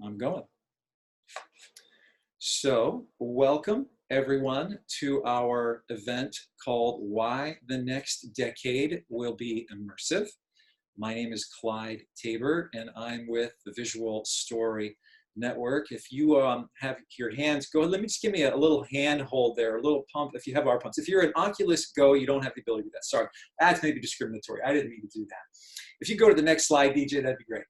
I'm going. So, welcome everyone to our event called Why the Next Decade Will Be Immersive. My name is Quinn Tabor, and I'm with the Visual Story Network. If you have your hands, go ahead, let me just give me a little hand hold there, a little pump if you have our pumps. If you're an Oculus Go, you don't have the ability to do that. Sorry, that's maybe discriminatory. I didn't mean to do that. If you go to the next slide, DJ, that'd be great.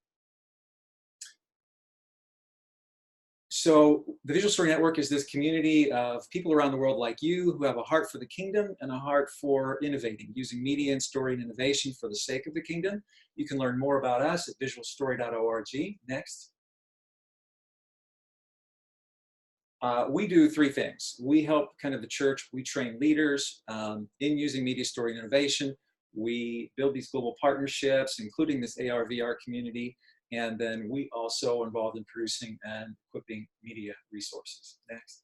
So the Visual Story Network is this community of people around the world like you who have a heart for the kingdom and a heart for innovating, using media and story and innovation for the sake of the kingdom. You can learn more about us at visualstory.org. Next. We do three things. We help kind of the church. We train leaders in using media, story, and innovation. We build these global partnerships, including this AR/VR community. And then we also are involved in producing and equipping media resources. Next.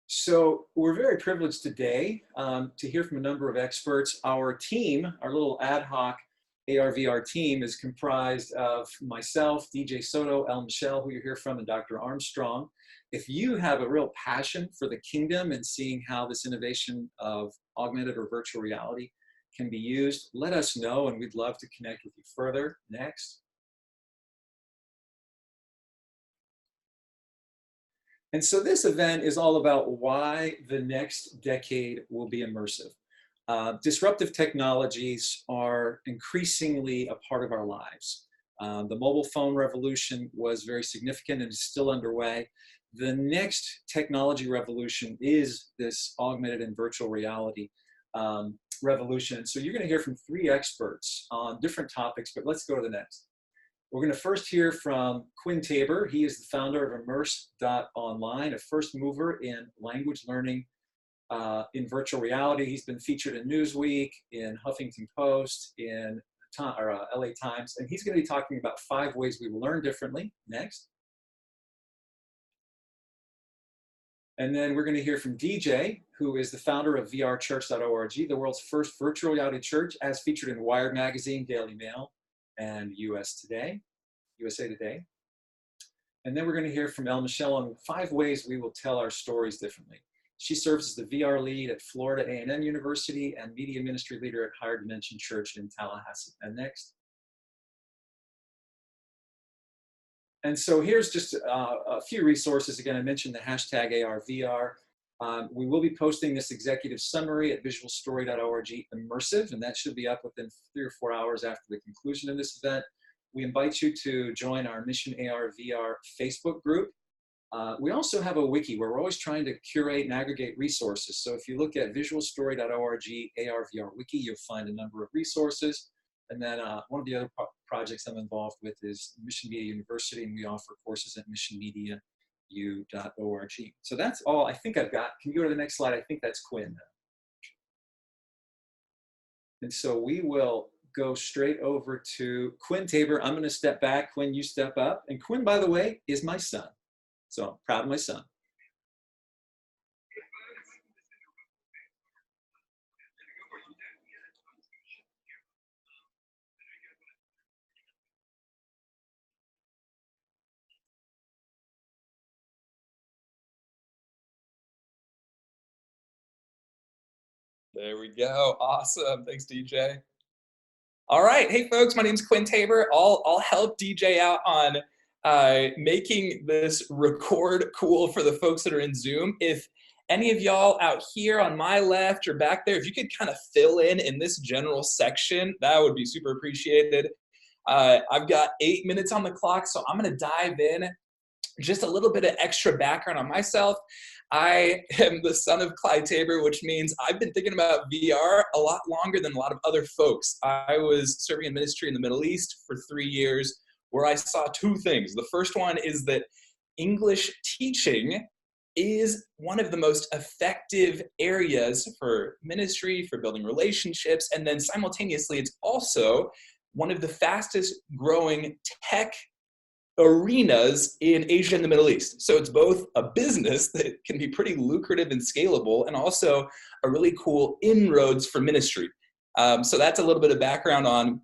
So we're very privileged today to hear from a number of experts. Our team, our little ad hoc AR/VR team, is comprised of myself, DJ Soto, El Michelle, who you hear from, and Dr. Armstrong. If you have a real passion for the kingdom and seeing how this innovation of augmented or virtual reality can be used, let us know, and we'd love to connect with you further. Next. And so this event is all about why the next decade will be immersive. Disruptive technologies are increasingly a part of our lives. The mobile phone revolution was very significant and is still underway. The next technology revolution is this augmented and virtual reality revolution. So you're going to hear from three experts on different topics, but let's go to the next. We're going to first hear from Quinn Tabor. He is the founder of Immerse.online, a first mover in language learning in virtual reality. He's been featured in Newsweek, in Huffington Post, in LA Times, and he's going to be talking about 5 ways we will learn differently. Next. And then we're going to hear from DJ, who is the founder of VRChurch.org, the world's first virtual reality church, as featured in Wired Magazine, Daily Mail, and USA Today. And then we're going to hear from El Michelle on 5 ways we will tell our stories differently. She serves as the VR lead at Florida A&M University and media ministry leader at Higher Dimension Church in Tallahassee. And next. And so here's just a few resources. Again, I mentioned the hashtag ARVR. We will be posting this executive summary at visualstory.org immersive, and that should be up within 3 or 4 hours after the conclusion of this event. We invite you to join our Mission AR/VR Facebook group. We also have a wiki where we're always trying to curate and aggregate resources. So if you look at visualstory.org AR/VR wiki, you'll find a number of resources. And then one of the other projects I'm involved with is Mission Media University, and we offer courses at missionmediau.org. So that's all I think I've got. Can you go to the next slide? I think that's Quinn. And so we will go straight over to Quinn Tabor. I'm going to step back. Quinn, you step up. And Quinn, by the way, is my son. So I'm proud of my son. There we go. Awesome. Thanks, DJ. All right. Hey, folks. My name's Quinn Tabor. I'll help DJ out on making this record cool for the folks that are in Zoom. If any of y'all out here on my left or back there, if you could kind of fill in this general section, that would be super appreciated. I've got 8 minutes on the clock, so I'm going to dive in. Just a little bit of extra background on myself. I am the son of Quinn Tabor, which means I've been thinking about VR a lot longer than a lot of other folks. I was serving in ministry in the Middle East for 3 years, where I saw 2 things. The first one is that English teaching is one of the most effective areas for ministry, for building relationships, and then simultaneously, it's also one of the fastest growing tech arenas in Asia and the Middle East. So it's both a business that can be pretty lucrative and scalable, and also a really cool inroads for ministry. So that's a little bit of background on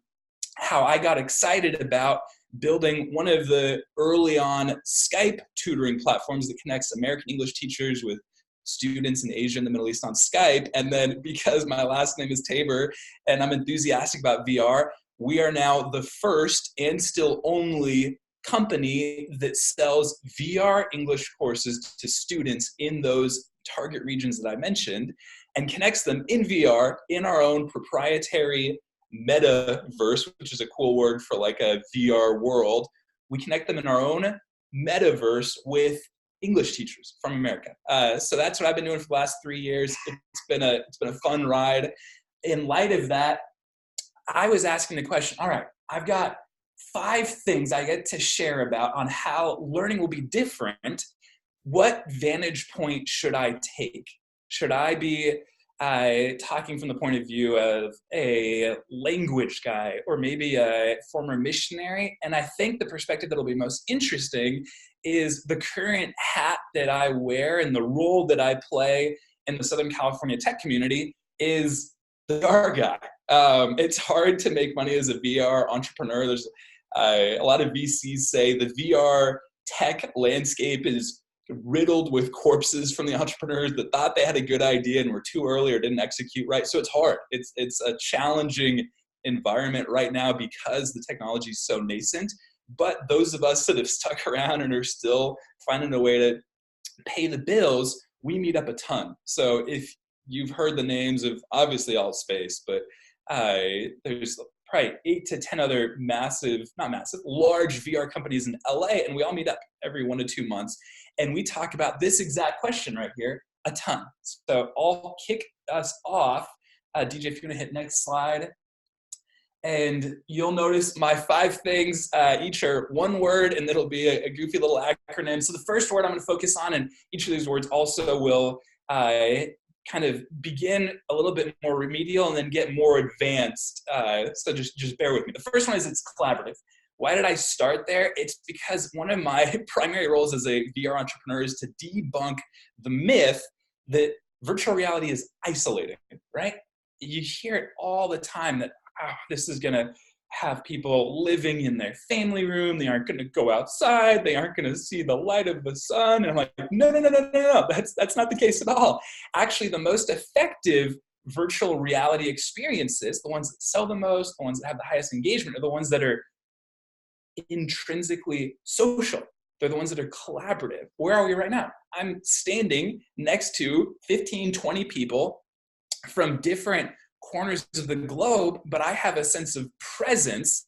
how I got excited about building one of the early on Skype tutoring platforms that connects American English teachers with students in Asia and the Middle East on Skype. And then because my last name is Tabor and I'm enthusiastic about VR, we are now the first and still only company that sells VR English courses to students in those target regions that I mentioned and connects them in VR in our own proprietary metaverse, which is a cool word for like a VR world. We connect them in our own metaverse with English teachers from America. So that's what I've been doing for the last 3 years. It's been a fun ride. In light of that, I was asking the question, all right, I've got 5 things I get to share about on how learning will be different. What vantage point should I take? Should I be talking from the point of view of a language guy or maybe a former missionary? And I think the perspective that'll be most interesting is the current hat that I wear and the role that I play in the Southern California tech community is the VR guy. It's hard to make money as a VR entrepreneur. There's a lot of VCs say the VR tech landscape is riddled with corpses from the entrepreneurs that thought they had a good idea and were too early or didn't execute right. So it's hard. It's a challenging environment right now because the technology is so nascent. But those of us that have stuck around and are still finding a way to pay the bills, we meet up a ton. So if you've heard the names of obviously AltSpace, but there's probably 8 to 10 other large VR companies in LA, and we all meet up every 1 to 2 months. And we talk about this exact question right here a ton. So I'll kick us off. DJ, if you're gonna hit next slide. And you'll notice my 5 things, each are one word, and it'll be a goofy little acronym. So the first word I'm gonna focus on, and each of these words also will kind of begin a little bit more remedial and then get more advanced. So just bear with me. The first one is it's collaborative. Why did I start there? It's because one of my primary roles as a VR entrepreneur is to debunk the myth that virtual reality is isolating, right? You hear it all the time that this is gonna have people living in their family room. They aren't gonna go outside. They aren't gonna see the light of the sun. And I'm like, no. That's not the case at all. Actually, the most effective virtual reality experiences, the ones that sell the most, the ones that have the highest engagement, are the ones that are intrinsically social. They're the ones that are collaborative. Where are we right now? I'm standing next to 15, 20 people from different corners of the globe, but I have a sense of presence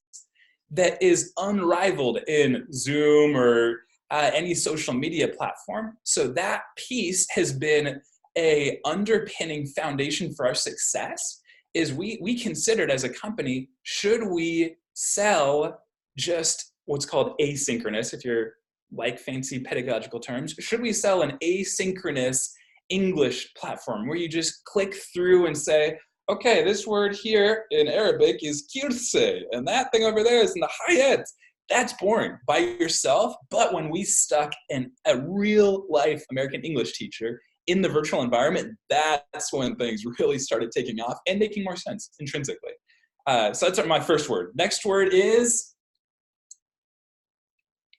that is unrivaled in Zoom or any social media platform. So that piece has been a underpinning foundation for our success. Is we considered as a company, should we sell just what's called asynchronous, if you're like fancy pedagogical terms, should we sell an asynchronous English platform where you just click through and say, okay, this word here in Arabic is kirse, and that thing over there is in the hayat. That's boring by yourself. But when we stuck in a real life American English teacher in the virtual environment, that's when things really started taking off and making more sense intrinsically. So that's my first word. Next word is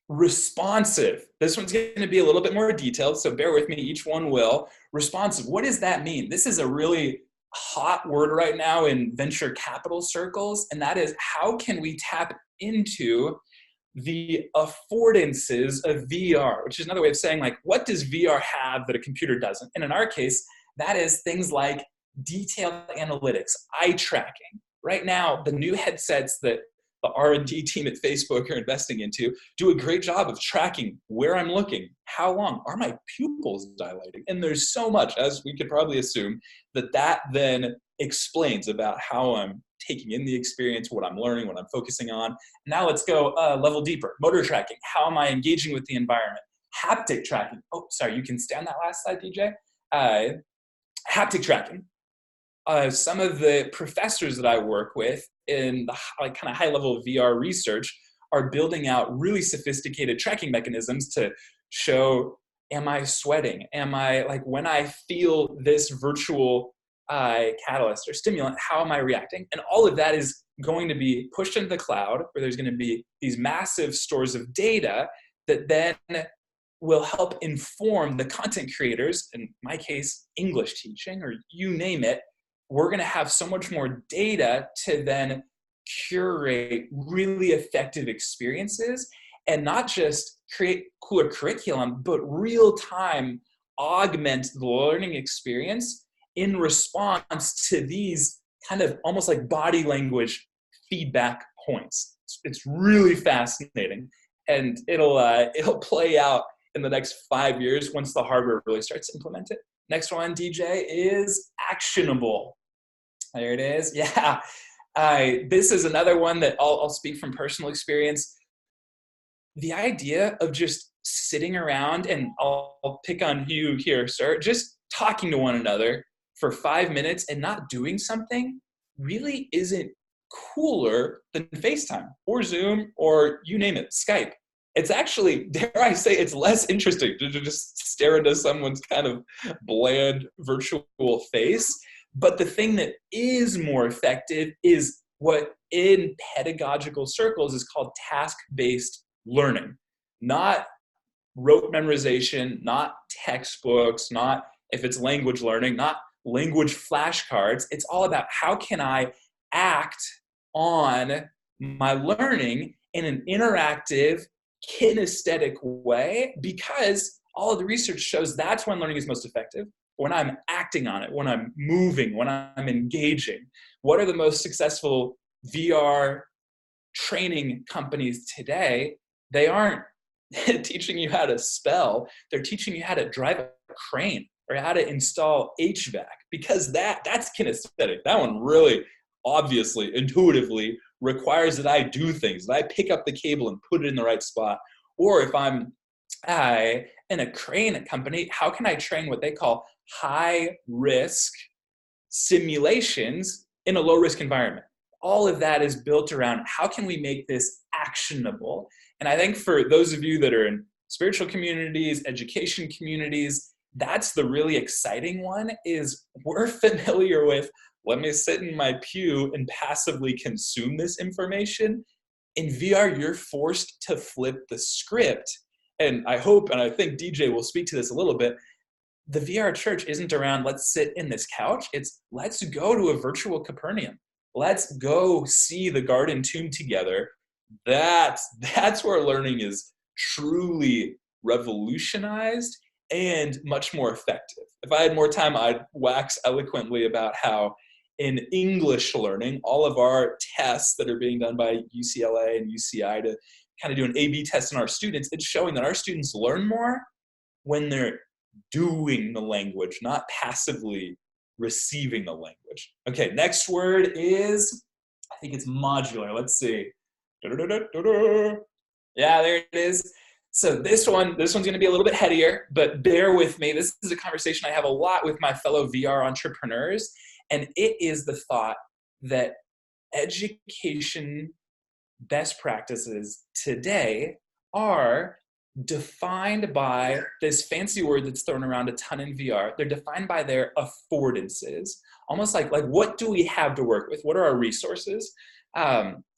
responsive. This one's going to be a little bit more detailed, so bear with me. Each one will. Responsive. What does that mean? This is a really hot word right now in venture capital circles, and that is, how can we tap into the affordances of VR, which is another way of saying, like, what does VR have that a computer doesn't? And in our case, that is things like detailed analytics, eye tracking. Right now, the new headsets that the R&D team at Facebook are investing into do a great job of tracking where I'm looking, how long, are my pupils dilating? And there's so much, as we could probably assume, that then explains about how I'm taking in the experience, what I'm learning, what I'm focusing on. Now let's go a level deeper. Motor tracking, how am I engaging with the environment? Haptic tracking, oh, sorry, you can stay on that last slide, DJ. Haptic tracking. Some of the professors that I work with in the kind of high level VR research are building out really sophisticated tracking mechanisms to show, am I sweating? Am I, like, when I feel this virtual catalyst or stimulant, how am I reacting? And all of that is going to be pushed into the cloud, where there's going to be these massive stores of data that then will help inform the content creators, in my case, English teaching, or you name it. We're going to have so much more data to then curate really effective experiences and not just create cooler curriculum, but real-time augment the learning experience in response to these kind of almost like body language feedback points. It's really fascinating, and it'll play out in the next 5 years once the hardware really starts to implement it. Next one, DJ, is actionable. There it is. Yeah. This is another one that I'll speak from personal experience. The idea of just sitting around, and I'll pick on you here, sir, just talking to one another for 5 minutes and not doing something really isn't cooler than FaceTime or Zoom or you name it, Skype. It's actually, dare I say, it's less interesting to just stare into someone's kind of bland virtual face. But the thing that is more effective is what in pedagogical circles is called task-based learning. Not rote memorization, not textbooks, not, if it's language learning, not language flashcards. It's all about how can I act on my learning in an interactive, kinesthetic way, because all of the research shows that's when learning is most effective. When I'm acting on it, when I'm moving, when I'm engaging. What are the most successful VR training companies today? They aren't teaching you how to spell. They're teaching you how to drive a crane or how to install HVAC, because that's kinesthetic. That one really obviously, intuitively requires that I do things, that I pick up the cable and put it in the right spot. Or if I'm in a crane company, how can I train what they call high-risk simulations in a low-risk environment? All of that is built around how can we make this actionable? And I think for those of you that are in spiritual communities, education communities, that's the really exciting one, is we're familiar with, let me sit in my pew and passively consume this information. In VR, you're forced to flip the script. And I hope, and I think DJ will speak to this a little bit, the VR church isn't around, let's sit in this couch. It's let's go to a virtual Capernaum. Let's go see the garden tomb together. That's where learning is truly revolutionized and much more effective. If I had more time, I'd wax eloquently about how in English learning, all of our tests that are being done by UCLA and UCI to kind of do an A/B test on our students, it's showing that our students learn more when they're doing the language, not passively receiving the language. Okay, next word is, I think it's modular. Let's see. Yeah, there it is. So this one's going to be a little bit headier, but bear with me. This is a conversation I have a lot with my fellow VR entrepreneurs, and it is the thought that education best practices today are defined by this fancy word that's thrown around a ton in VR. They're defined by their affordances, almost like what do we have to work with? What are our resources?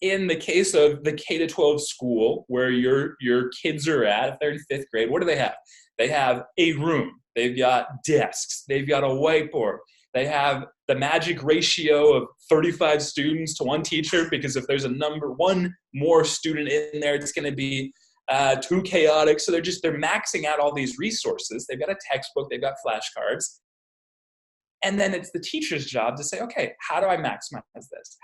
In the case of the K-12 school where your kids are at, if they're in 5th grade, what do they have? They have a room. They've got desks. They've got a whiteboard. They have the magic ratio of 35 students to one teacher, because if there's one more student in there, it's going to be too chaotic. So they're maxing out all these resources. They've got a textbook. They've got flashcards. And then it's the teacher's job to say, okay, how do I maximize this?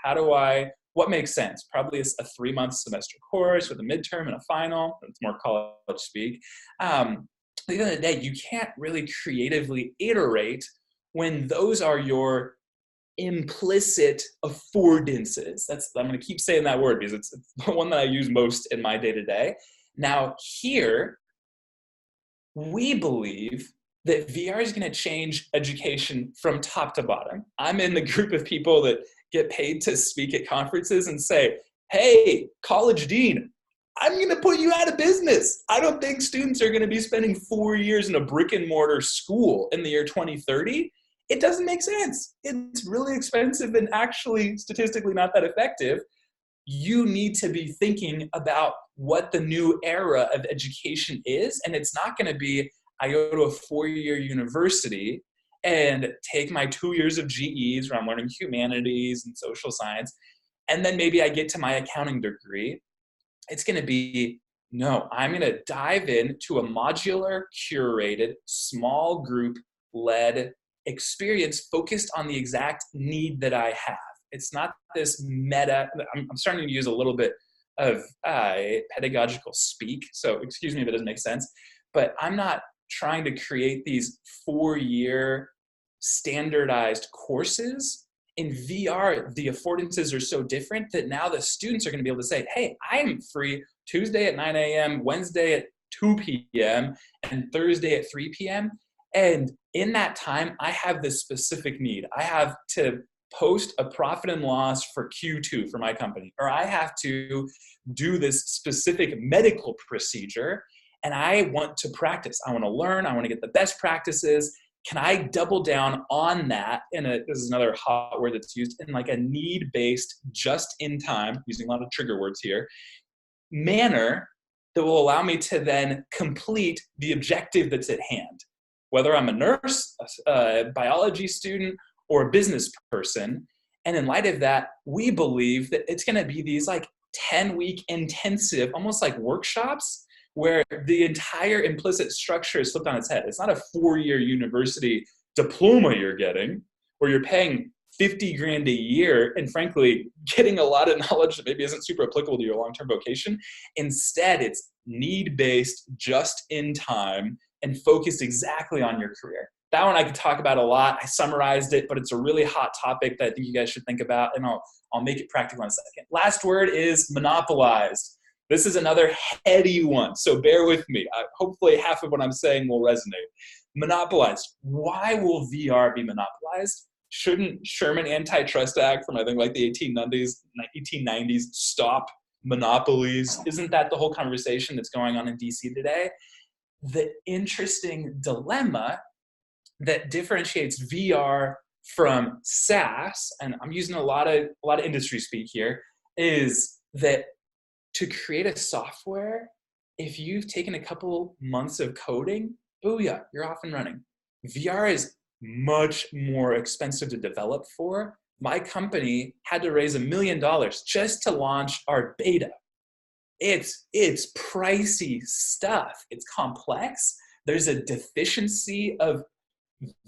What makes sense? Probably a 3-month semester course with a midterm and a final. It's more college speak. At the end of the day, you can't really creatively iterate when those are your implicit affordances. I'm going to keep saying that word because it's the one that I use most in my day-to-day. Now here, we believe that VR is going to change education from top to bottom. I'm in the group of people that get paid to speak at conferences and say, hey, college dean, I'm going to put you out of business. I don't think students are going to be spending 4 years in a brick and mortar school in the year 2030. It doesn't make sense. It's really expensive and actually statistically not that effective. You need to be thinking about what the new era of education is. And it's not going to be, I go to a 4-year university and take my 2 years of GEs where I'm learning humanities and social science, and then maybe I get to my accounting degree. It's going to be, no, I'm going to dive into a modular, curated, small group led experience focused on the exact need that I have. It's not this meta. I'm starting to use a little bit of pedagogical speak, so excuse me if it doesn't make sense, but I'm not trying to create these 4-year standardized courses. In VR, the affordances are so different that now the students are going to be able to say, hey, I'm free Tuesday at 9 a.m., Wednesday at 2 p.m., and Thursday at 3 p.m. And in that time, I have this specific need. I have to post a profit and loss for Q2 for my company, or I have to do this specific medical procedure, and I want to practice. I want to learn. I want to get the best practices. Can I double down on that this is another hot word that's used, in like a need-based, just-in-time, using a lot of trigger words here, manner that will allow me to then complete the objective that's at hand? Whether I'm a nurse, a biology student, or a business person. And in light of that, we believe that it's going to be these like 10-week intensive, almost like workshops, where the entire implicit structure is flipped on its head. It's not a 4-year university diploma you're getting, where you're paying $50,000 a year and frankly getting a lot of knowledge that maybe isn't super applicable to your long-term vocation. Instead, it's need-based, just in time, and focused exactly on your career. That one I could talk about a lot. I summarized it, but it's a really hot topic that I think you guys should think about, and I'll make it practical in a second. Last word is monopolized. This is another heady one, so bear with me. Hopefully half of what I'm saying will resonate. Monopolized. Why will VR be monopolized? Shouldn't Sherman Antitrust Act from I think like the 1890s stop monopolies? Isn't that the whole conversation that's going on in DC today? The interesting dilemma that differentiates VR from SaaS, and I'm using a lot of industry speak here, is that to create a software, if you've taken a couple months of coding, booyah, you're off and running. VR is much more expensive to develop for. My company had to raise $1 million just to launch our beta. It's pricey stuff. It's complex. There's a deficiency of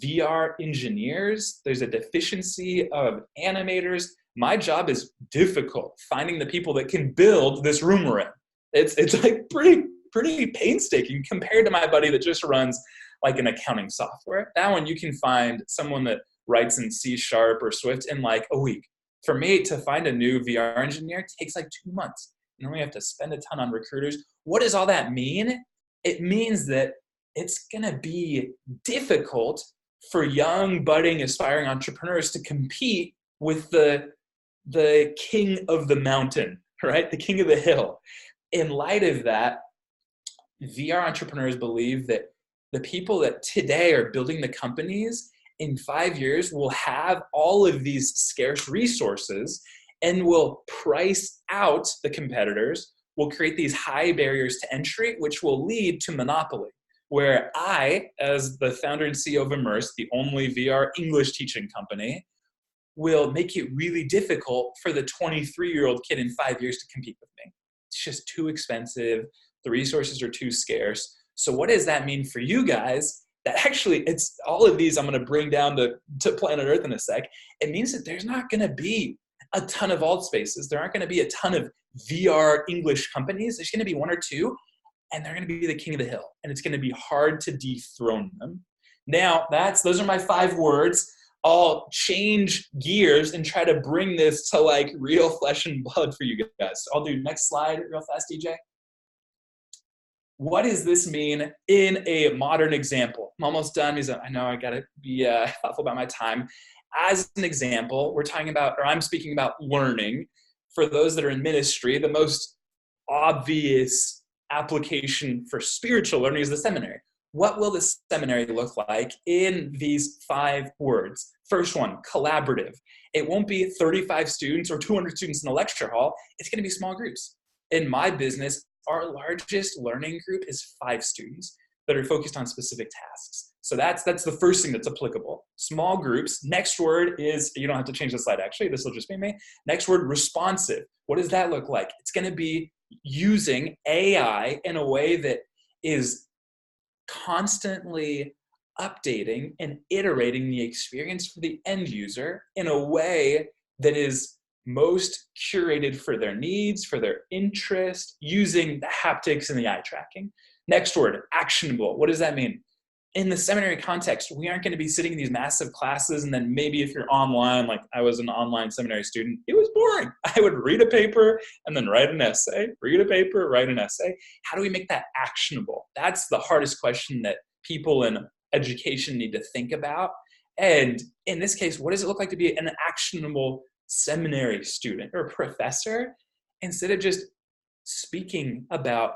VR engineers. There's a deficiency of animators. My job is difficult, finding the people that can build this room we're in. It's like pretty painstaking compared to my buddy that just runs like an accounting software. That one you can find someone that writes in C# or Swift in like a week. For me to find a new VR engineer takes like 2 months. You know, we have to spend a ton on recruiters. What does all that mean? It means that it's going to be difficult for young, budding, aspiring entrepreneurs to compete with the king of the mountain, right? The king of the hill. In light of that, VR entrepreneurs believe that the people that today are building the companies in 5 years will have all of these scarce resources and will price out the competitors, will create these high barriers to entry, which will lead to monopoly. Where I, as the founder and CEO of Immerse, the only VR English teaching company, will make it really difficult for the 23-year-old kid in 5 years to compete with me. It's just too expensive. The resources are too scarce. So what does that mean for you guys? That actually, it's all of these I'm going to bring down to planet Earth in a sec. It means that there's not going to be a ton of AltSpaces. There aren't going to be a ton of VR English companies. There's going to be 1 or 2. And they're going to be the king of the hill. And it's going to be hard to dethrone them. Now, those are my 5 words. I'll change gears and try to bring this to like real flesh and blood for you guys. So I'll do next slide real fast, DJ. What does this mean in a modern example? I'm almost done because I know I got to be thoughtful about my time. As an example, I'm speaking about learning. For those that are in ministry, the most obvious application for spiritual learning is the seminary. what will the seminary look like in these 5 words? First one, collaborative. It won't be 35 students or 200 students in a lecture hall. It's going to be small groups. In my business, our largest learning group is 5 students that are focused on specific tasks. So that's the first thing that's applicable. Small groups. Next word is, you don't have to change the slide actually, this will just be me. Next word, responsive. What does that look like? It's going to be using AI in a way that is constantly updating and iterating the experience for the end user in a way that is most curated for their needs, for their interest, using the haptics and the eye tracking. Next word, actionable. What does that mean? In the seminary context, we aren't going to be sitting in these massive classes and then maybe if you're online, like I was an online seminary student, it was boring. I would read a paper and then write an essay, read a paper, write an essay. How do we make that actionable? That's the hardest question that people in education need to think about. And in this case, what does it look like to be an actionable seminary student or professor? Instead of just speaking about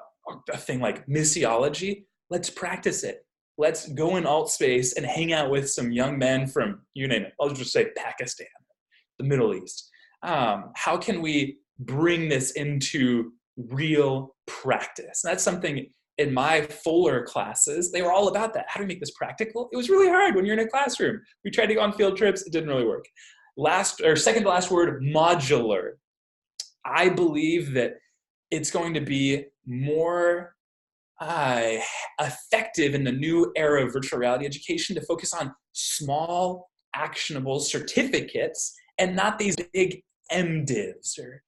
a thing like missiology, let's practice it. Let's go in AltSpace and hang out with some young men from, you name it, I'll just say Pakistan, the Middle East. How can we bring this into real practice? And that's something in my Fuller classes, they were all about that. How do we make this practical? It was really hard when you're in a classroom. We tried to go on field trips, it didn't really work. Second to last word, modular. I believe that it's going to be more effective in the new era of virtual reality education to focus on small, actionable certificates and not these big MDivs or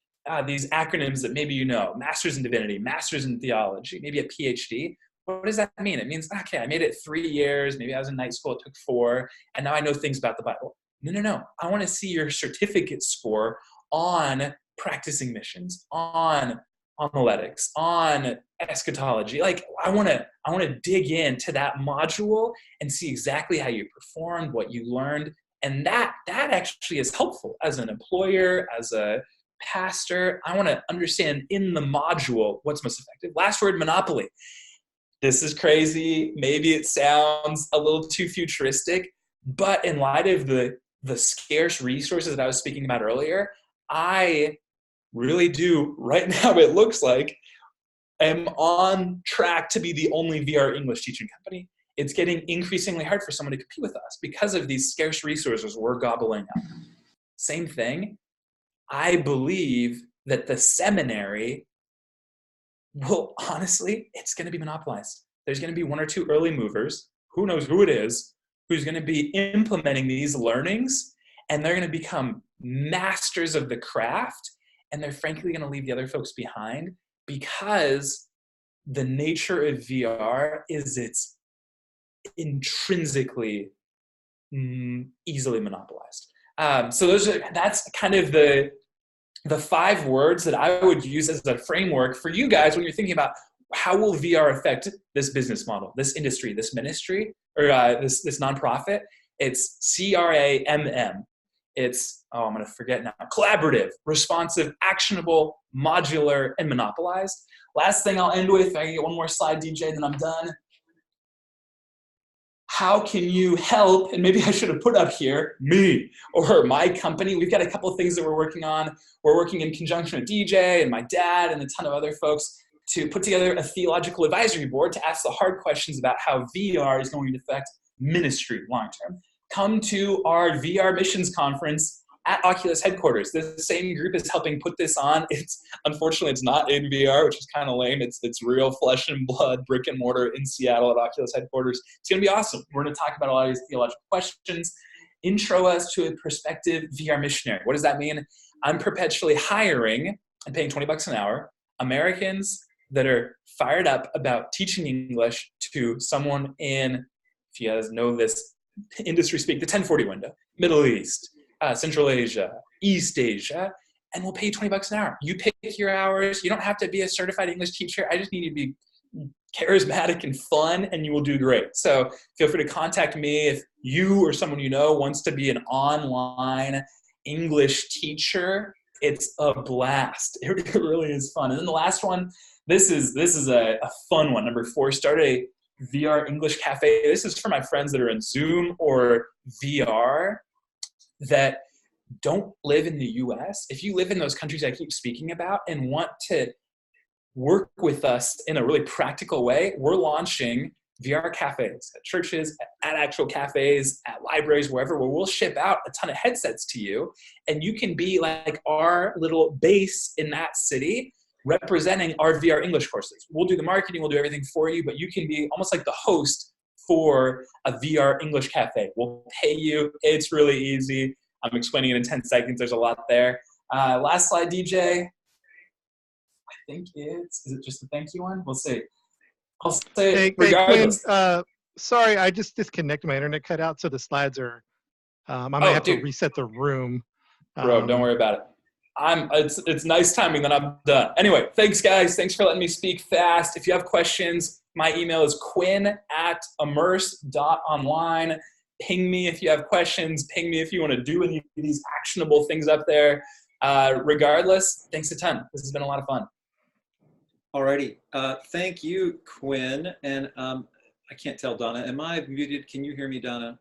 these acronyms that maybe you know, Masters in Divinity, Masters in Theology, maybe a PhD. What does that mean? It means, okay, I made it 3 years, maybe I was in night school, it took 4, and now I know things about the Bible. No. I want to see your certificate score on practicing missions, on homiletics, on eschatology. Like I want to dig into that module and see exactly how you performed, what you learned. And that actually is helpful as an employer, as a pastor. I want to understand in the module what's most effective. Last word, monopoly. This is crazy. Maybe it sounds a little too futuristic, but in light of the scarce resources that I was speaking about earlier, I really do, right now it looks like, am on track to be the only VR English teaching company. It's getting increasingly hard for someone to compete with us because of these scarce resources we're gobbling up. Same thing, I believe that the seminary will, honestly, it's going to be monopolized. There's going to be 1 or 2 early movers, who knows who it is, who's going to be implementing these learnings, and they're going to become masters of the craft. And they're frankly going to leave the other folks behind because the nature of VR is it's intrinsically easily monopolized. So that's kind of the 5 words that I would use as a framework for you guys when you're thinking about how will VR affect this business model, this industry, this ministry, or this nonprofit. It's CRAMM. It's, I'm going to forget now, collaborative, responsive, actionable, modular, and monopolized. Last thing I'll end with, I can get one more slide, DJ, then I'm done. How can you help, and maybe I should have put up here, me or my company. We've got a couple of things that we're working on. We're working in conjunction with DJ and my dad and a ton of other folks to put together a theological advisory board to ask the hard questions about how VR is going to affect ministry long-term. Come to our VR missions conference at Oculus headquarters. The same group is helping put this on. Unfortunately, it's not in VR, which is kind of lame. It's real flesh and blood, brick and mortar in Seattle at Oculus headquarters. It's going to be awesome. We're going to talk about a lot of these theological questions, intro us to a prospective VR missionary. What does that mean? I'm perpetually hiring and paying $20 an hour Americans that are fired up about teaching English to someone in, if you guys know this industry speak, the 1040 window, Middle East, Central Asia, East Asia, and we'll pay you $20 an hour. You pick your hours. You don't have to be a certified English teacher. I just need you to be charismatic and fun, and you will do great. So feel free to contact me if you or someone you know wants to be an online English teacher. It's a blast. It really is fun. And then the last one, this is a fun one. Number 4, start a VR English Cafe. This is for my friends that are in Zoom or VR that don't live in the US. If you live in those countries I keep speaking about and want to work with us in a really practical way, we're launching VR cafes at churches, at actual cafes, at libraries, wherever, where we'll ship out a ton of headsets to you, and you can be like our little base in that city representing our VR English courses. We'll do the marketing, we'll do everything for you, but you can be almost like the host for a VR English cafe. We'll pay you. It's really easy. I'm explaining it in 10 seconds. There's a lot there. Last slide, DJ. I think is it just a thank you one? We'll see. I'll say regardless. Hey, Quinn, sorry, I just disconnected. My internet cut out, so the slides are, I might have to reset the room. Bro, don't worry about it. It's nice timing that I'm done. Anyway, thanks guys. Thanks for letting me speak fast. If you have questions, my email is quinn@immerse.online. Ping me if you have questions. Ping me if you want to do any of these actionable things up there. Regardless, thanks a ton. This has been a lot of fun. Alrighty. Thank you, Quinn. And I can't tell, Donna. Am I muted? Can you hear me, Donna?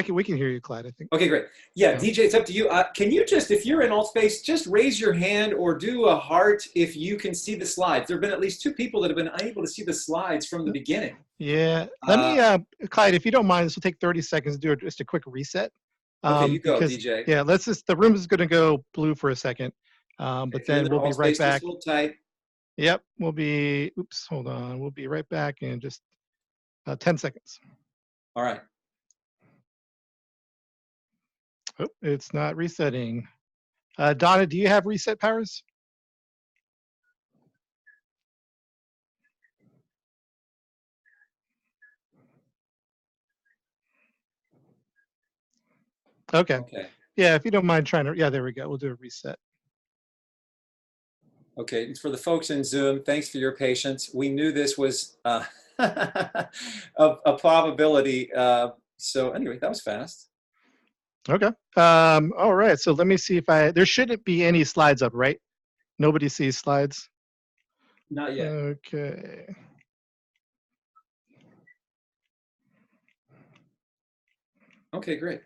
We can hear you, Clyde, I think. Okay, great. Yeah, DJ, it's up to you. Can you just, if you're in AltSpace, just raise your hand or do a heart if you can see the slides. There have been at least 2 people that have been unable to see the slides from the beginning. Yeah. Let me, Clyde, if you don't mind, this will take 30 seconds to do just a quick reset. Okay, you go, DJ. Yeah, the room is going to go blue for a second, but then we'll be right back. Hold tight. Yep, we'll be, hold on. We'll be right back in just 10 seconds. All right. Oh, it's not resetting. Donna, do you have reset powers? Okay. Yeah, if you don't mind trying to, yeah, there we go. We'll do a reset. Okay, it's for the folks in Zoom. Thanks for your patience. We knew this was a probability. So anyway, that was fast. Okay. All right. So let me see if there shouldn't be any slides up, right? Nobody sees slides? Not yet. Okay. Okay, great.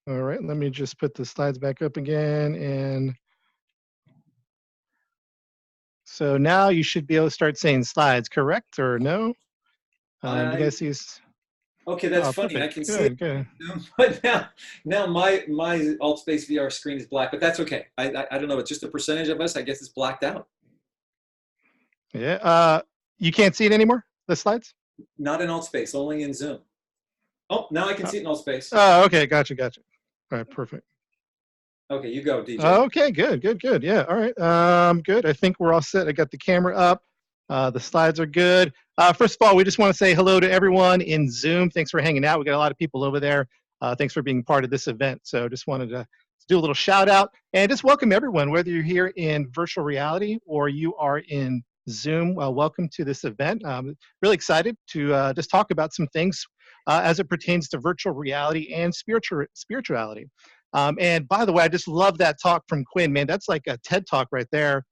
All right. Let me just put the slides back up again. And so now you should be able to start saying slides, correct or no? You guys see? Okay, that's funny. Perfect. I can see it. Good. But now my AltSpace VR screen is black, but that's okay. I don't know. It's just a percentage of us. I guess it's blacked out. Yeah. You can't see it anymore, the slides? Not in AltSpace, only in Zoom. Oh, now I can see it in AltSpace. Oh, okay. Gotcha. All right, perfect. Okay, you go, DJ. Okay, good. Yeah, all right. Good. I think we're all set. I got the camera up. The slides are good. First of all, we just want to say hello to everyone in Zoom. Thanks for hanging out. We got a lot of people over there. Thanks for being part of this event. So just wanted to do a little shout out and just welcome everyone, whether you're here in virtual reality or you are in Zoom. Welcome to this event. Really excited to just talk about some things as it pertains to virtual reality and spirituality. And by the way, I just love that talk from Quinn, man. That's like a TED talk right there.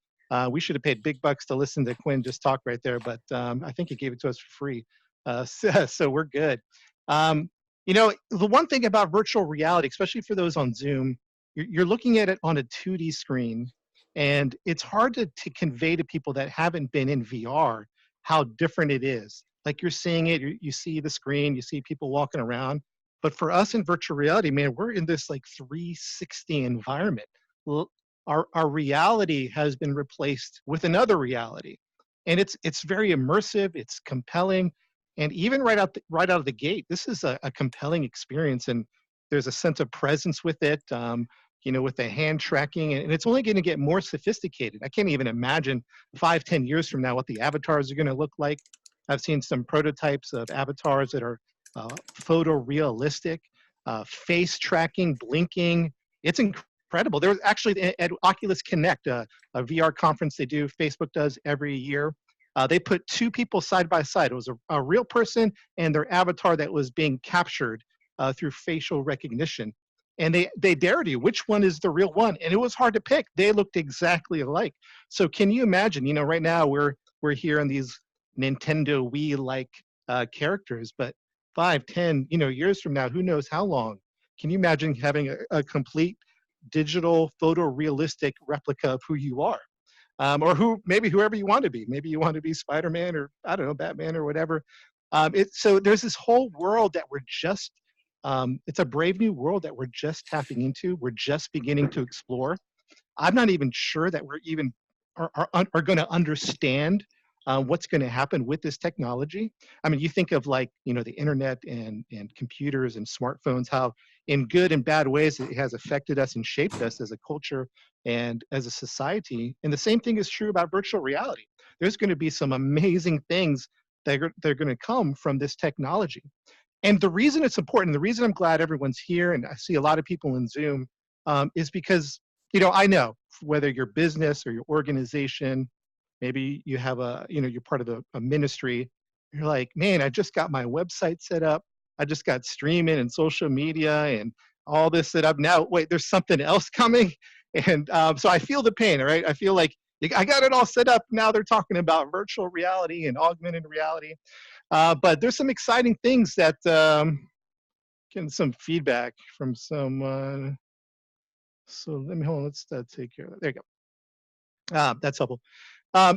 We should have paid big bucks to listen to Quinn just talk right there, but I think he gave it to us for free. So we're good. You know, the one thing about virtual reality, especially for those on Zoom, you're looking at it on a 2D screen, and it's hard to convey to people that haven't been in VR how different it is. Like you're seeing it, you see the screen, you see people walking around. But for us in virtual reality, man, we're in this like 360 environment. Our reality has been replaced with another reality, and it's very immersive. It's compelling, and even right out of the gate, this is a compelling experience. And there's a sense of presence with it. You know, with the hand tracking, and it's only going to get more sophisticated. I can't even imagine 5-10 years from now what the avatars are going to look like. I've seen some prototypes of avatars that are photorealistic, face tracking, blinking. It's incredible. There was actually at Oculus Connect, a VR conference they do, Facebook does every year. They put 2 people side by side. It was a real person and their avatar that was being captured through facial recognition. And they dared you, which one is the real one? And it was hard to pick. They looked exactly alike. So can you imagine, you know, right now we're we're here on these Nintendo Wii-like characters, but 5, 10, years from now, who knows how long? Can you imagine having a complete digital photorealistic replica of who you are? Or maybe whoever you want to be. Maybe you want to be Spider-Man, or I don't know, Batman or whatever. So there's this whole world that we're just, it's a brave new world that we're just tapping into. We're just beginning to explore. I'm not even sure that we're even are going to understand what's going to happen with this technology. I mean, you think of like, the internet and computers and smartphones, how in good and bad ways it has affected us and shaped us as a culture and as a society. And the same thing is true about virtual reality. There's going to be some amazing things that are going to come from this technology. And the reason it's important, the reason I'm glad everyone's here, and I see a lot of people in Zoom, is because, I know whether your business or your organization, maybe you have you're part of a ministry, you're like, man, I just got my website set up. I just got streaming and social media and all this set up. Now, wait, there's something else coming. And so I feel the pain, right? I feel like I got it all set up. Now they're talking about virtual reality and augmented reality. But there's some exciting things that, getting some feedback from some, so let me, hold on, let's take care of that. There you go. That's helpful.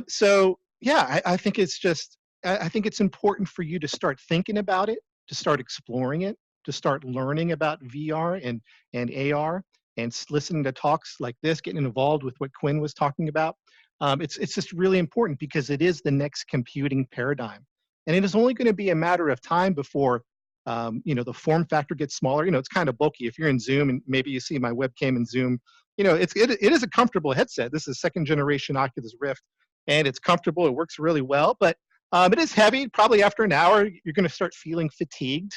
So yeah, I think it's just, I think it's important for you to start thinking about it, to start exploring it, to start learning about VR and AR, and listening to talks like this, getting involved with what Quinn was talking about. It's just really important because it is the next computing paradigm. And it is only going to be a matter of time before, the form factor gets smaller. It's kind of bulky. If you're in Zoom, and maybe you see my webcam in Zoom, it is a comfortable headset. This is second generation Oculus Rift, and it's comfortable. It works really well, but it is heavy. Probably after an hour, you're going to start feeling fatigued.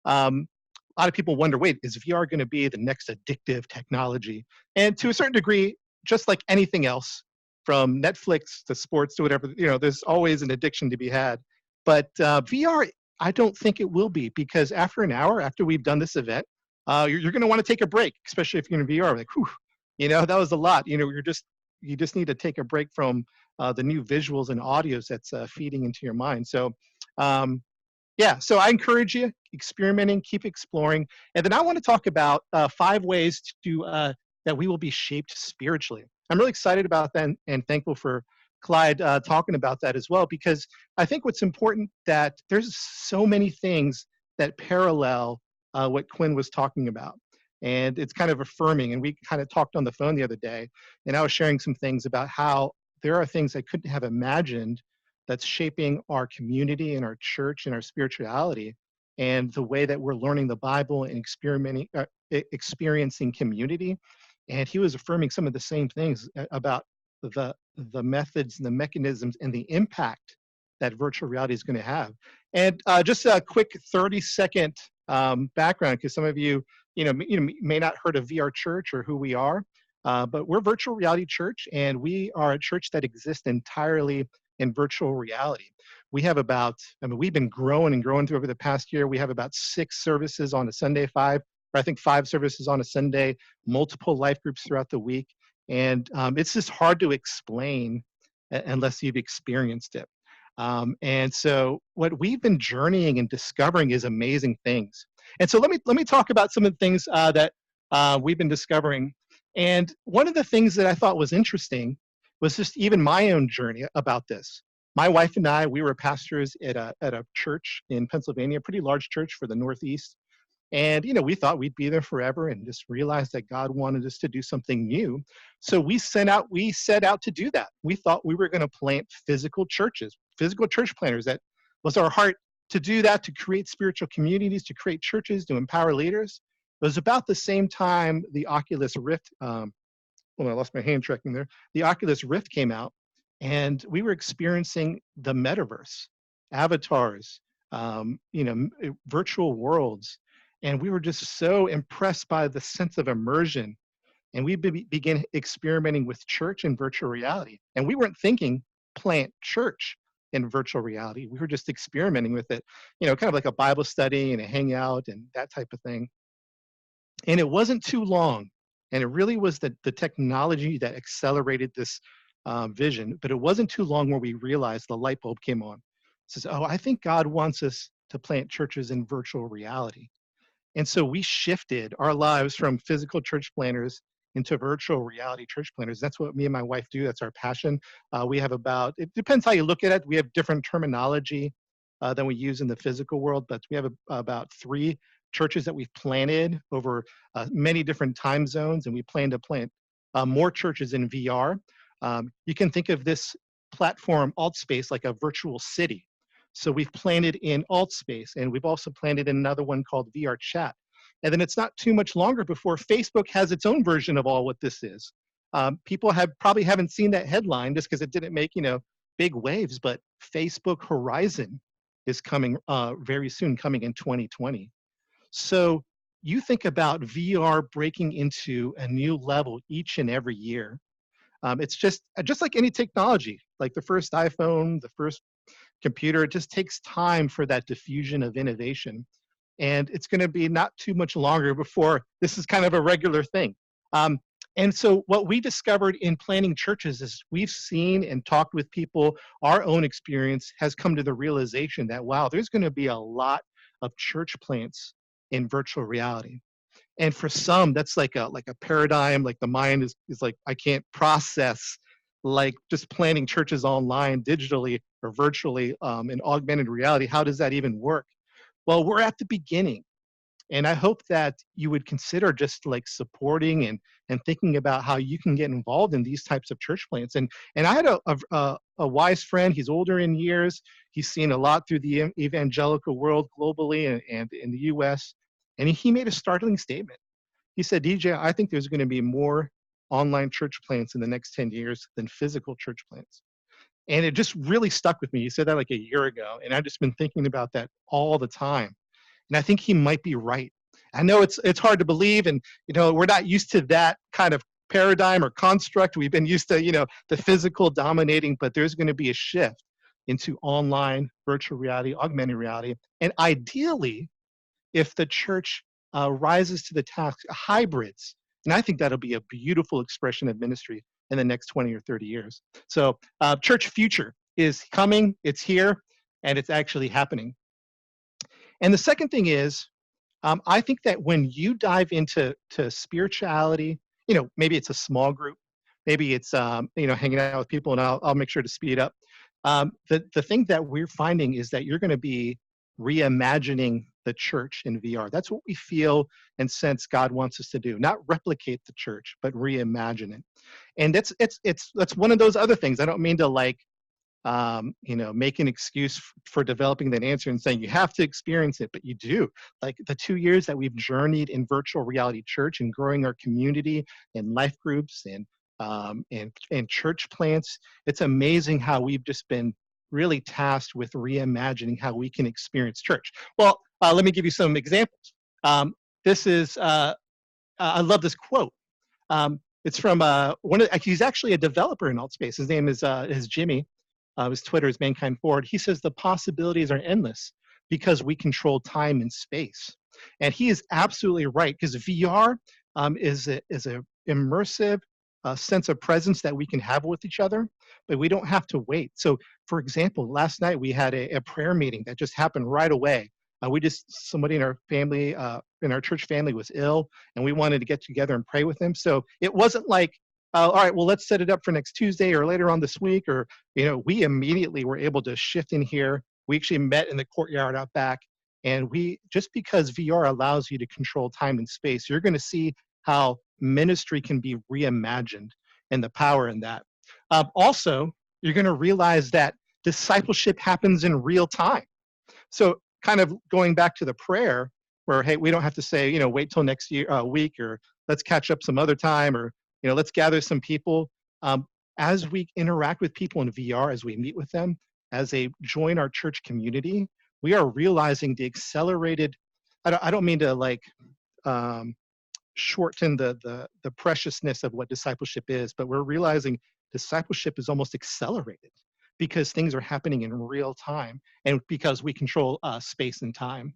A lot of people wonder, wait, is VR going to be the next addictive technology? And to a certain degree, just like anything else, from Netflix to sports to whatever, there's always an addiction to be had. But VR, I don't think it will be, because after an hour, after we've done this event, you're going to want to take a break, especially if you're in VR. Like, whew, that was a lot. You just need to take a break from the new visuals and audios that's feeding into your mind. So, yeah, so I encourage you, experimenting, keep exploring. And then I want to talk about 5 ways to that we will be shaped spiritually. I'm really excited about that and thankful for Clyde talking about that as well, because I think what's important, that there's so many things that parallel what Quinn was talking about. And it's kind of affirming. And we kind of talked on the phone the other day, and I was sharing some things about how there are things I couldn't have imagined that's shaping our community and our church and our spirituality, and the way that we're learning the Bible and experiencing community. And he was affirming some of the same things about the methods and the mechanisms and the impact that virtual reality is going to have. And just a quick 30-second background, because some of you, may not heard of VR Church or who we are, but we're Virtual Reality Church, and we are a church that exists entirely in virtual reality. We have we've been growing and growing through over the past year. We have about 6 services on a Sunday, 5 services on a Sunday, multiple life groups throughout the week. And it's just hard to explain unless you've experienced it. And so what we've been journeying and discovering is amazing things. And so let me talk about some of the things that we've been discovering. And one of the things that I thought was interesting was just even my own journey about this. My wife and I, we were pastors at a church in Pennsylvania, a pretty large church for the Northeast. And, we thought we'd be there forever, and just realized that God wanted us to do something new. So we set out to do that. We thought we were going to plant physical churches, physical church planters. That was our heart, to do that, to create spiritual communities, to create churches, to empower leaders. It was about the same time the Oculus Rift, I lost my hand tracking there. The Oculus Rift came out, and we were experiencing the metaverse, avatars, virtual worlds. And we were just so impressed by the sense of immersion. And we began experimenting with church and virtual reality. And we weren't thinking plant church in virtual reality. We were just experimenting with it, kind of like a Bible study and a hangout and that type of thing. And it wasn't too long. And it really was the technology that accelerated this vision, but it wasn't too long where we realized the light bulb came on. It says, oh, I think God wants us to plant churches in virtual reality. And so we shifted our lives from physical church planners into virtual reality church planners. That's what me and my wife do. That's our passion. We have about, it depends how you look at it. We have different terminology than we use in the physical world, but we have about 3 churches that we've planted over many different time zones, and we plan to plant more churches in VR. You can think of this platform, AltSpace, like a virtual city. So we've planted in AltSpace, and we've also planted in another one called VR Chat. And then it's not too much longer before Facebook has its own version of all what this is. People probably haven't seen that headline just because it didn't make, big waves, but Facebook Horizon is coming very soon, coming in 2020. So you think about VR breaking into a new level each and every year. It's just like any technology, like the first iPhone, the first computer, it just takes time for that diffusion of innovation. And it's going to be not too much longer before this is kind of a regular thing. And so what we discovered in planning churches is we've seen and talked with people, our own experience has come to the realization that, wow, there's going to be a lot of church plants in virtual reality. And for some, that's like a paradigm, like the mind is like, I can't process like just planning churches online, digitally or virtually in augmented reality. How does that even work? Well, we're at the beginning. And I hope that you would consider just like supporting and thinking about how you can get involved in these types of church plants. And I had a wise friend. He's older in years. He's seen a lot through the evangelical world globally and in the U.S. And he made a startling statement. He said, DJ, I think there's going to be more online church plants in the next 10 years than physical church plants. And it just really stuck with me. He said that like a year ago. And I've just been thinking about that all the time. And I think he might be right. I know it's hard to believe, and we're not used to that kind of paradigm or construct. We've been used to the physical dominating, but there's going to be a shift into online, virtual reality, augmented reality, and ideally, if the church rises to the task, hybrids. And I think that'll be a beautiful expression of ministry in the next 20 or 30 years. So church future is coming, it's here, and it's actually happening. And the second thing is, I think that when you dive into spirituality, maybe it's a small group, maybe it's hanging out with people, and I'll make sure to speed up. The thing that we're finding is that you're going to be reimagining the church in VR. That's what we feel and sense God wants us to do. Not replicate the church, but reimagine it. And that's one of those other things. I don't mean to make an excuse for developing that answer and saying you have to experience it, but you do. Like the 2 years that we've journeyed in virtual reality church and growing our community and life groups and church plants, it's amazing how we've just been really tasked with reimagining how we can experience church. Well, let me give you some examples. This is, I love this quote. It's from he's actually a developer in AltSpace. His name is Jimmy. His Twitter is Mankind Forward. He says the possibilities are endless because we control time and space. And he is absolutely right, because VR is a immersive sense of presence that we can have with each other, but we don't have to wait. So, for example, last night we had a prayer meeting that just happened right away. Somebody in our family, in our church family was ill, and we wanted to get together and pray with them. So it wasn't like, all right, well, let's set it up for next Tuesday or later on this week, or, we immediately were able to shift in here. We actually met in the courtyard out back, and just because VR allows you to control time and space, you're going to see how ministry can be reimagined and the power in that. Also, you're going to realize that discipleship happens in real time. So kind of going back to the prayer where, hey, we don't have to say, wait till next week, or let's catch up some other time, or, let's gather some people. As we interact with people in VR, as we meet with them, as they join our church community, we are realizing the accelerated, I don't mean to shorten the preciousness of what discipleship is, but we're realizing discipleship is almost accelerated because things are happening in real time and because we control space and time.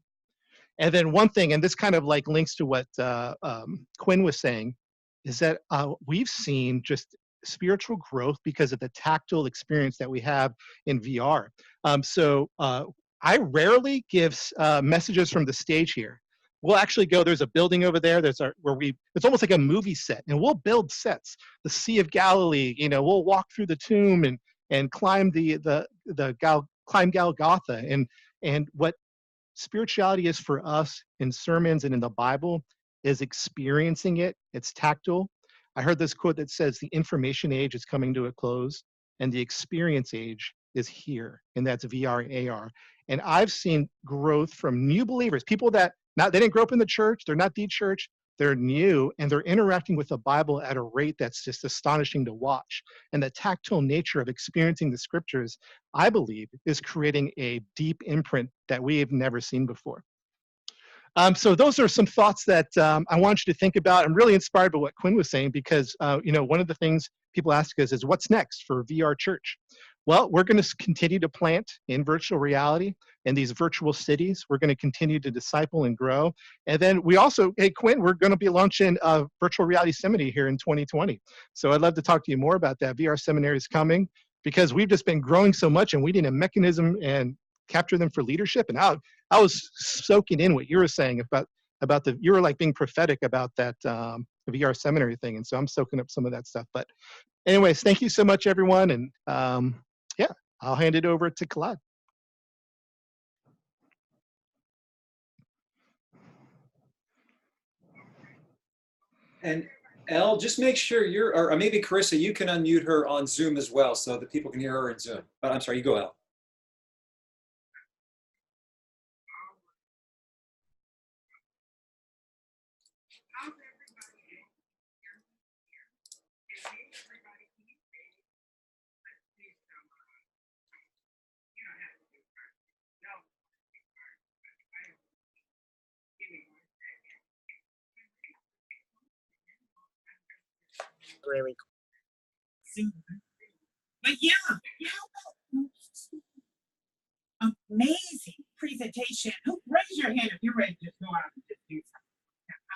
And then one thing, and this kind of links to what Quinn was saying, is that we've seen just spiritual growth because of the tactile experience that we have in VR. I rarely give messages from the stage here. We'll actually go, there's a building over there, it's almost like a movie set, and we'll build sets. The Sea of Galilee, we'll walk through the tomb and climb climb Golgotha. And what spirituality is for us in sermons and in the Bible is experiencing it. It's tactile. I heard this quote that says the information age is coming to a close and the experience age is here, and that's VR and AR. And I've seen growth from new believers, people that they didn't grow up in the church, they're not the church, they're new, and they're interacting with the Bible at a rate that's just astonishing to watch. And the tactile nature of experiencing the scriptures, I believe, is creating a deep imprint that we have never seen before. So those are some thoughts that I want you to think about. I'm really inspired by what Quinn was saying because, one of the things people ask us is, what's next for VR Church? Well, we're going to continue to plant in virtual reality in these virtual cities. We're going to continue to disciple and grow. And then we also, hey, Quinn, we're going to be launching a virtual reality seminary here in 2020. So I'd love to talk to you more about that. VR Seminary is coming because we've just been growing so much and we need a mechanism and capture them for leadership. And I was soaking in what you were saying about you were like being prophetic about that VR seminary thing. And so I'm soaking up some of that stuff. But anyways, thank you so much, everyone. And yeah, I'll hand it over to Claude. And Elle, just make sure or maybe Carissa, you can unmute her on Zoom as well so that people can hear her in Zoom. But I'm sorry, you go, Elle. Really cool. But yeah, amazing presentation. Raise your hand if you're ready to just go out and just do something.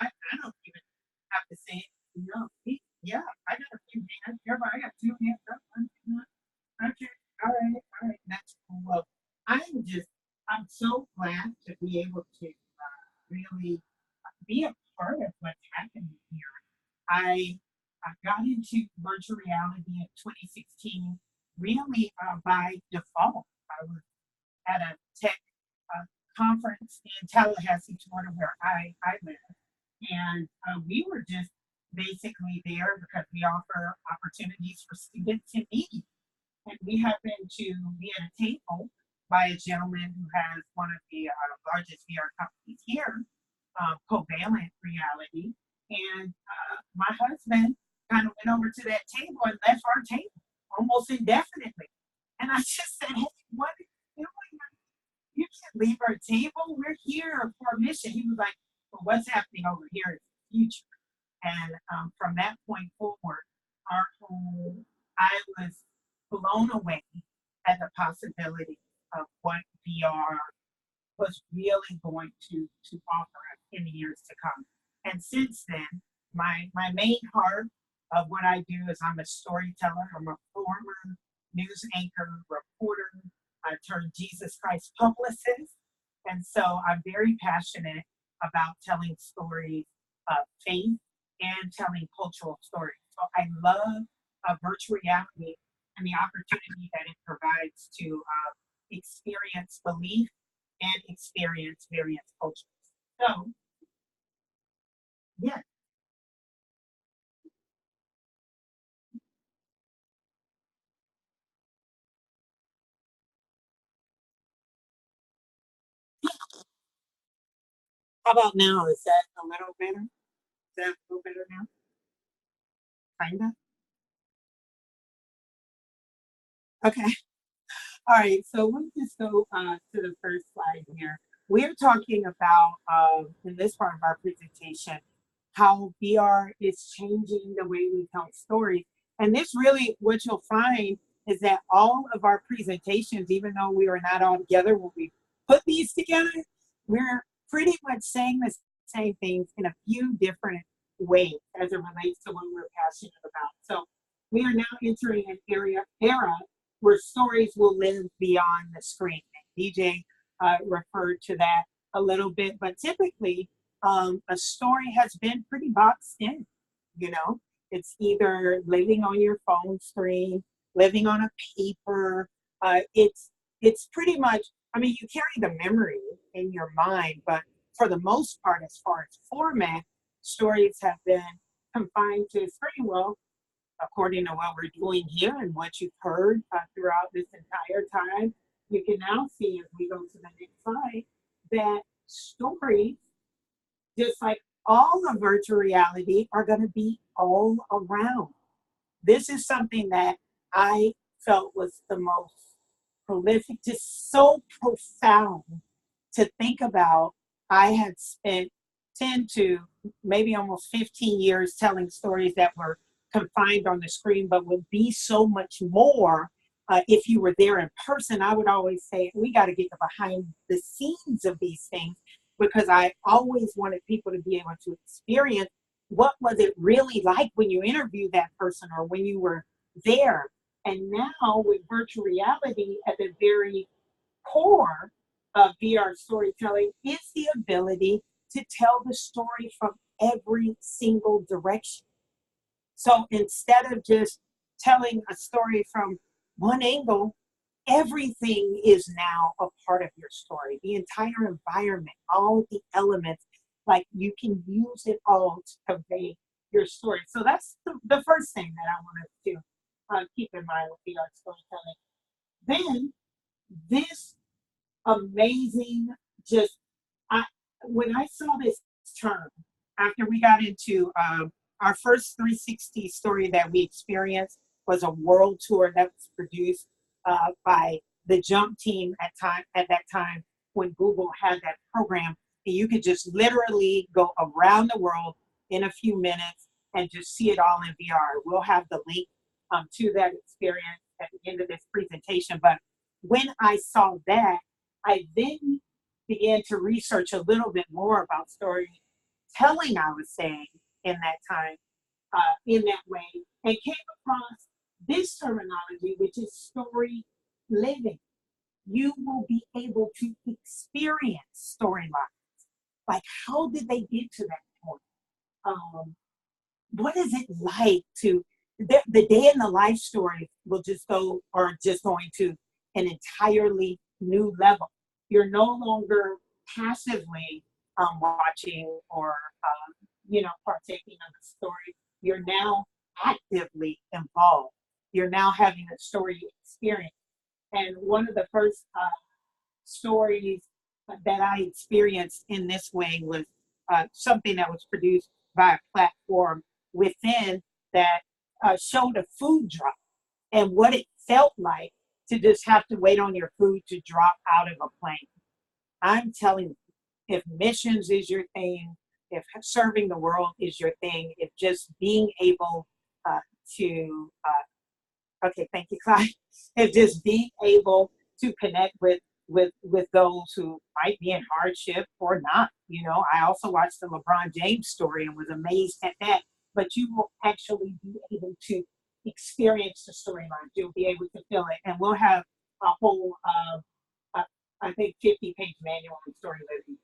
I don't even have to say it. No, yeah, I got a few hands. Everybody, I got 2 hands up. Okay, all right, that's cool. Well, I'm so glad to be able to really be a part of what's happening here. I got into virtual reality in 2016, really by default. I was at a tech conference in Tallahassee, Florida, where I live. And we were just basically there because we offer opportunities for students in need. And we happened to be at a table by a gentleman who has one of the largest VR companies here, Covalent Reality. And my husband kind of went over to that table and left our table almost indefinitely. And I just said, hey, what are you doing? You can't leave our table. We're here for a mission. He was like, well, what's happening over here is the future. And from that point forward, I was blown away at the possibility of what VR was really going to offer us in the years to come. And since then, my main heart of what I do is I'm a storyteller. I'm a former news anchor, reporter. I turned Jesus Christ publicist. And so I'm very passionate about telling stories of faith and telling cultural stories. So I love virtual reality and the opportunity that it provides to experience belief and experience various cultures. So, yeah. How about now? Is that a little better? Is that a little better now? Kinda? Okay. All right, so let's just go to the first slide here. We're talking about, in this part of our presentation, how VR is changing the way we tell stories. And this really, what you'll find is that all of our presentations, even though we are not all together when we put these together, we're pretty much saying the same things in a few different ways as it relates to what we're passionate about. So we are now entering an era where stories will live beyond the screen. DJ referred to that a little bit, but typically a story has been pretty boxed in, you know? It's either living on your phone screen, living on a paper. It's pretty much, I mean, you carry the memory in your mind, but for the most part, as far as format, stories have been confined to screen. Well, according to what we're doing here and what you've heard throughout this entire time, you can now see as we go to the next slide that stories, just like all of virtual reality, are going to be all around. This is something that I felt was the most prolific, just so profound to think about. I had spent 10 to maybe almost 15 years telling stories that were confined on the screen, but would be so much more if you were there in person. I would always say, we got to get the behind the scenes of these things, because I always wanted people to be able to experience what was it really like when you interviewed that person or when you were there. And now with virtual reality at the very core of VR storytelling is the ability to tell the story from every single direction. So instead of just telling a story from one angle, everything is now a part of your story. The entire environment, all the elements, like you can use it all to convey your story. So that's the first thing that I wanted to keep in mind with VR storytelling. Then this amazing, when I saw this term, after we got into our first 360 story that we experienced was a world tour that was produced by the Jump team at that time when Google had that program. And you could just literally go around the world in a few minutes and just see it all in VR. We'll have the link to that experience at the end of this presentation. But when I saw that, I then began to research a little bit more about storytelling, I was saying, in that time, in that way, and came across this terminology, which is story living. You will be able to experience storylines. Like, how did they get to that point? What is it like to, the day in the life story will just go, or just going to an entirely new level. You're no longer passively watching or, partaking of the story. You're now actively involved. You're now having a story experience. And one of the first stories that I experienced in this way was something that was produced by a platform within that showed a food drop and what it felt like to just have to wait on your food to drop out of a plane. I'm telling you, if missions is your thing, if serving the world is your thing, if just being able okay, thank you, Claude. If just being able to connect with those who might be in hardship or not. I also watched the LeBron James story and was amazed at that. But you will actually be able to experience the storyline. You'll be able to feel it. And we'll have a whole, I think, 50-page manual on story living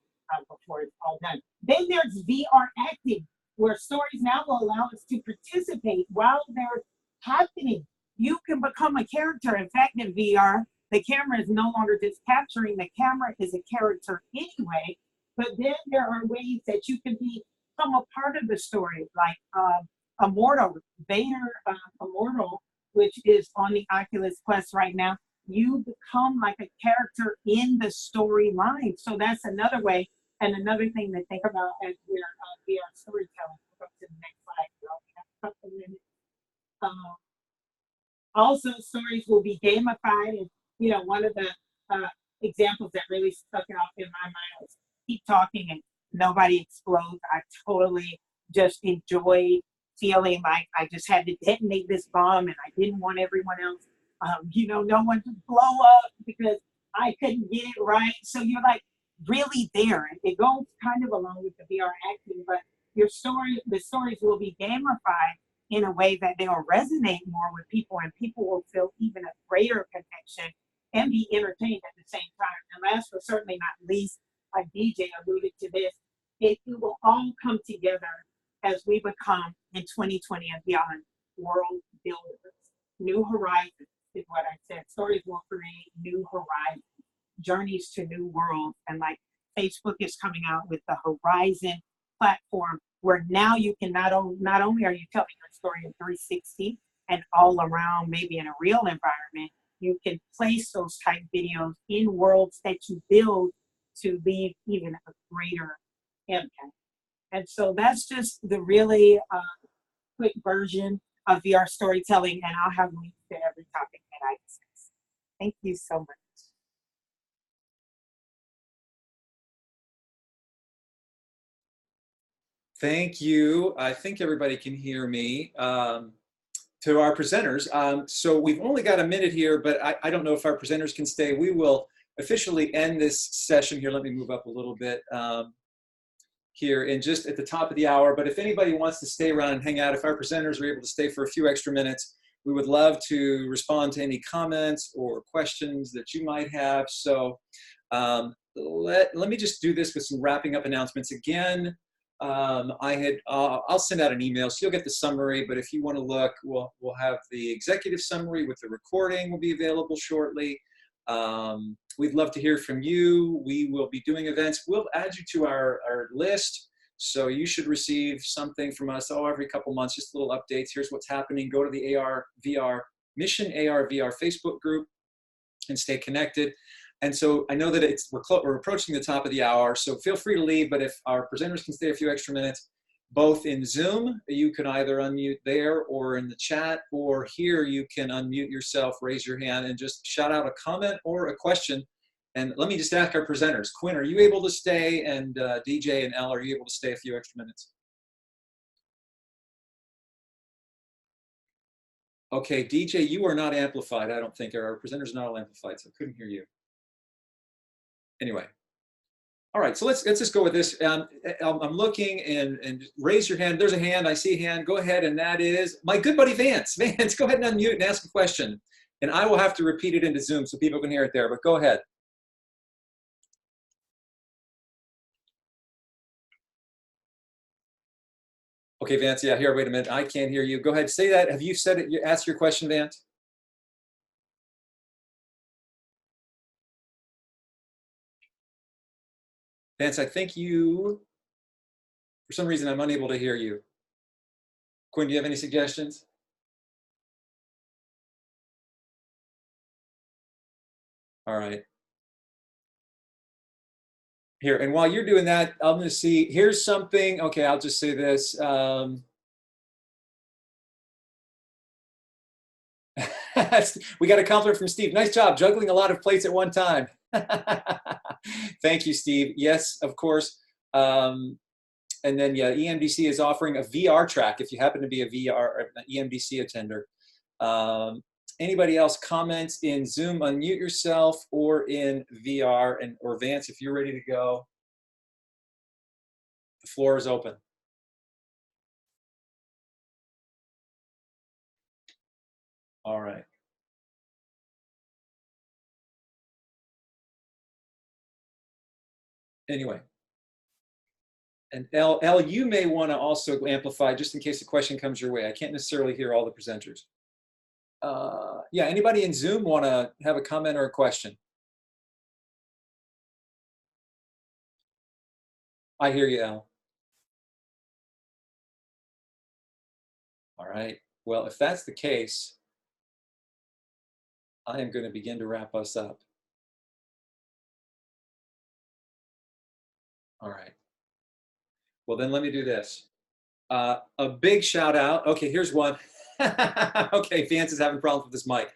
before it's all done. Then there's VR acting, where stories now will allow us to participate while they're happening. You can become a character. In fact, in VR, the camera is no longer just capturing. The camera is a character anyway. But then there are ways that you can become a part of the story, like Immortal, Vader Immortal, which is on the Oculus Quest right now. You become like a character in the storyline. So that's another way. And another thing to think about as we're VR storytelling. We'll go to the next slide. We only have a couple of minutes. Also, stories will be gamified. And, one of the examples that really stuck out in my mind was keep talking and nobody explodes. I totally just enjoyed feeling like I just had to detonate this bomb and I didn't want everyone else, no one to blow up because I couldn't get it right. So you're like really there. It goes kind of along with the VR acting, but the stories will be gamified in a way that they'll resonate more with people, and people will feel even a greater connection and be entertained at the same time. And last but certainly not least, like DJ alluded to this, it will all come together as we become in 2020 and beyond world builders. New horizons is what I said. Stories will create new horizons, journeys to new worlds. And like Facebook is coming out with the Horizon platform, where now you can not only are you telling your story in 360 and all around, maybe in a real environment, you can place those type videos in worlds that you build to leave even a greater impact. And so that's just the really quick version of VR storytelling, and I'll have links to every topic that I discuss. Thank you so much. Thank you. I think everybody can hear me. To our presenters. So we've only got a minute here, but I don't know if our presenters can stay. We will officially end this session here. Let me move up a little bit here in just at the top of the hour. But if anybody wants to stay around and hang out, if our presenters are able to stay for a few extra minutes, we would love to respond to any comments or questions that you might have. So let me just do this with some wrapping up announcements. Again, I'll send out an email, so you'll get the summary, but if you want to look, we'll have the executive summary with the recording will be available shortly. We'd love to hear from you. We will be doing events. We'll add you to our list, so you should receive something from us every couple months, just little updates. Here's what's happening. Go to the Mission AR/VR Facebook group and stay connected. And so I know that we're approaching the top of the hour, so feel free to leave, but if our presenters can stay a few extra minutes, both in Zoom, you can either unmute there or in the chat, or here you can unmute yourself, raise your hand, and just shout out a comment or a question. And let me just ask our presenters. Quinn, are you able to stay? And DJ and Elle, are you able to stay a few extra minutes? Okay, DJ, you are not amplified, I don't think. Our presenters are not all amplified, so I couldn't hear you. Anyway, all right, so let's just go with this. I'm looking, and raise your hand. There's a hand, I see a hand. Go ahead, and that is my good buddy Vance. Vance, go ahead and unmute and ask a question. And I will have to repeat it into Zoom so people can hear it there, but go ahead. Okay, Vance, yeah, here, wait a minute. I can't hear you. Go ahead, say that. Have you said it? Ask your question, Vance. Vance, I think for some reason, I'm unable to hear you. Quinn, do you have any suggestions? All right. Here, and while you're doing that, I'm going to see, here's something. Okay, I'll just say this. We got a compliment from Steve. Nice job juggling a lot of plates at one time. Thank you, Steve. Yes, of course. And then, yeah, EMDC is offering a VR track if you happen to be a VR EMDC attender. Anybody else comments in Zoom? Unmute yourself, or in VR, or Vance, if you're ready to go. The floor is open. All right. Anyway. And Elle, you may want to also amplify just in case the question comes your way. I can't necessarily hear all the presenters. Yeah, anybody in Zoom want to have a comment or a question? I hear you, Elle. All right. Well, if that's the case, I am going to begin to wrap us up. All right. Well, then let me do this. A big shout out. Okay, here's one. Okay, Vance is having problems with this mic.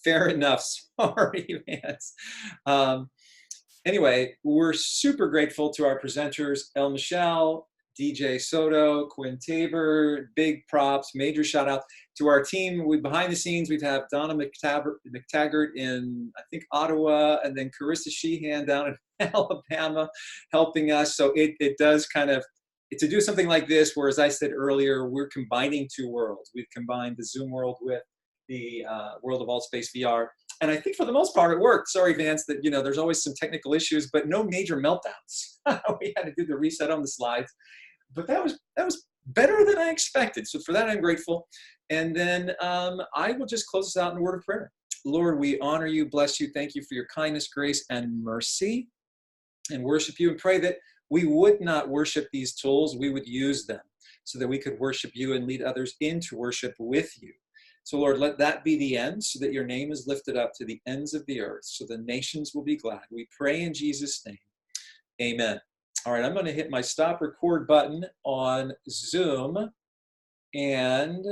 Fair enough. Sorry, Vance. Anyway, we're super grateful to our presenters, Elle Michelle, DJ Soto, Quinn Tabor. Big props, major shout out to our team. Behind the scenes, we've had Donna McTaggart in, I think, Ottawa, and then Carissa Sheehan down in Alabama helping us. So it does kind of to do something like this, where, as I said earlier, we're combining two worlds. We've combined the Zoom world with the world of AltSpace VR. And I think for the most part it worked. Sorry, Vance, that there's always some technical issues, but no major meltdowns. We had to do the reset on the slides, but that was better than I expected. So for that, I'm grateful. And then I will just close us out in a word of prayer. Lord, we honor you, bless you, thank you for your kindness, grace, and mercy, and worship you, and pray that we would not worship these tools, we would use them so that we could worship you and lead others into worship with you. So Lord, let that be the end, so that your name is lifted up to the ends of the earth, so the nations will be glad. We pray in Jesus' name. Amen. All right, I'm going to hit my stop record button on Zoom, and